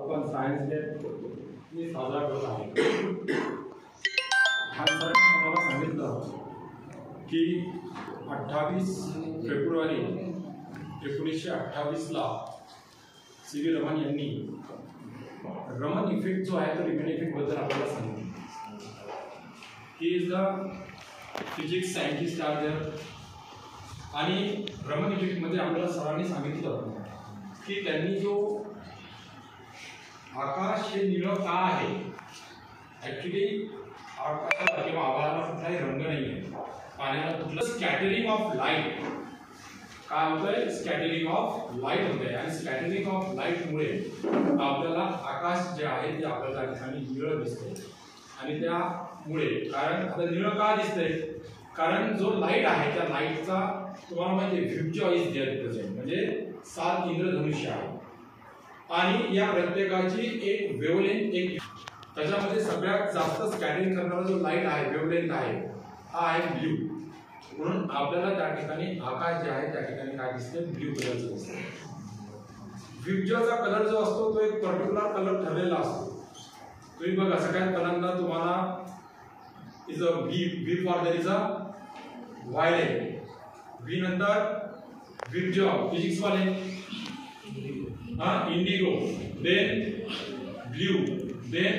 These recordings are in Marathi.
आपण सायन्स डे मी साजरा करत आहे. आज सरांनी मला सांगितलं की 28 फेब्रुवारी 1928 ला सी.व्ही. रमन यांनी रमन इफेक्ट जो आहे तो रिमेन इफेक्ट बद्दल आपल्याला सांगितलं. He is the physics scientist are there. आणि रमन इफेक्ट मध्ये आपल्याला सरांनी सांगितलं की त्यांनी जो आकाश हे निळं का आहे, ऍक्च्युली आकाशाला किंवा आभाळाला कुठलाही रंग नाही आहे, पाण्याला कुठलं स्कॅटरिंग ऑफ लाईट काय होतंय, स्कॅटरिंग ऑफ लाईट होतंय. आणि स्कॅटरिंग ऑफ लाईटमुळे आपल्याला आकाश जे आहे ते आपल्याला त्या ठिकाणी निळं दिसतंय. आणि त्यामुळे कारण आता निळं का दिसतंय, कारण जो लाईट आहे त्या लाईटचा तुम्हाला माहिती आहे व्हिज्युअल इज देअर प्रेझेंट, म्हणजे 7 इंद्रधनुष्य आहे. आणि या प्रत्येकाची एक वेव्हलेंथ एक त्याच्यामध्ये सगळ्यात जास्त स्कॅटरिंग करणारा जो लाईट आहे वेव्हलेंथ आहे हा आहे ब्ल्यू. म्हणून आपल्याला त्या ठिकाणी आकाश जे आहे त्या ठिकाणी काय दिसते, ब्ल्यू कलरचं दिसते. व्हिज्युअलचा कलर जो असतो तो एक पर्टिक्युलर कलर ठरलेला असतो. तुम्ही बघा सगळ्यात पहिल्यांदा तुम्हाला is a V for there is a violet, V नंतर व्हिज्युअल फिजिक्स वाले indigo, then blue, then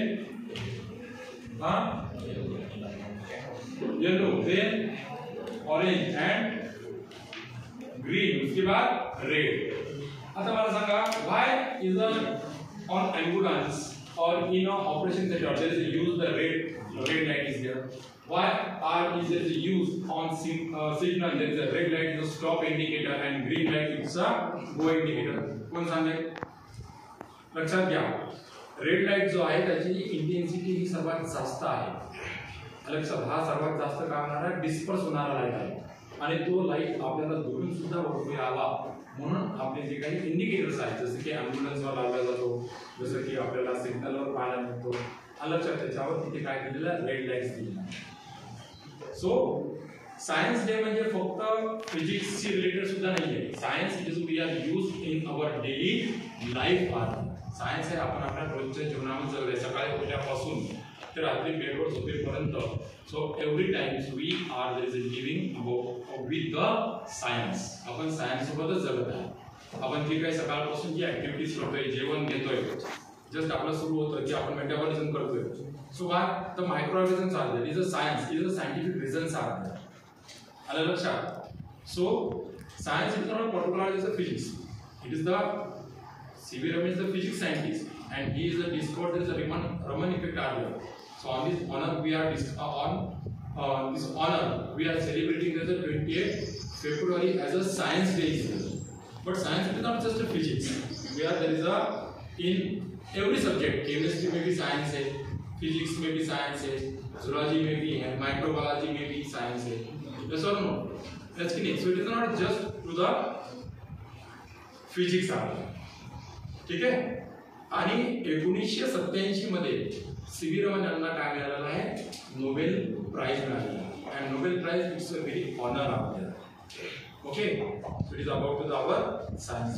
yellow, then orange and green, उसके बाद रेड. आता मला सांगा why is on ambulance or in a operation theater there is a use the red light is there. Why is there is use on signal there is a red light is a stop indicator and green light is a go indicator. कोण सांगेल, लक्षात घ्या. रेड लाईट जो आहे त्याची इंटेन्सिटी ही सर्वात जास्त आहे. लक्षात, हा सर्वात जास्त करणारा डिस्पर्स होणारा लाईट आहे. आणि तो लाईट आपल्याला दुरून सुद्धा बघूया आला म्हणून आपले जे काही इंडिकेटर्स आहेत जसं की ॲम्ब्युलन्सवर लावला जातो, जसं की आपल्याला सिग्नलवर पाहायला मिळतो, लक्षात त्याच्यावर तिथे काय दिलेलं रेड लाईट्स दिलेला. सो सायन्स डे म्हणजे फक्त फिजिक्सशी रिलेटेड सुद्धा नाही आहे. Science is we are use in our daily life. Science हे आपण आपल्या रोजच्या जीवनामध्ये जगले, सकाळी उठल्यापासून ते रात्री बेडवर झोपेपर्यंत. So every times we are there is a living with the science. आपण सायन्स सोबतच जगत आहे. आपण जे काही सकाळपासून जी ऍक्टिव्हिटीज करतोय, जेवण घेतोय, जस्ट आपलं सुरू होतं की आपण मेटाबॉलिझम करतोय. So why the micro organisms are there, is a science, is a scientific reasons are there. आलं लक्षात. So science is not particular is a physics. It is the C.V. Raman is the physics scientist and he is the discovered there is a Raman effect are there. So on this honor we are on this honor we are celebrating the 28th February as a science day. But science is not just a physics. There is a in every subject. Chemistry may be science है, physics may be science है, zoology may be है, microbiology may be science है. Yes or no? That's correct. So it is not just to the physics are. ठीक आहे. आणि 1987 मध्ये सी.व्ही. रमन यांना काय मिळालेलं आहे, नोबेल प्राइज मिळालेलं आहे. And Nobel prize it's a very honour आपल्याला. Okay, it is about to our science.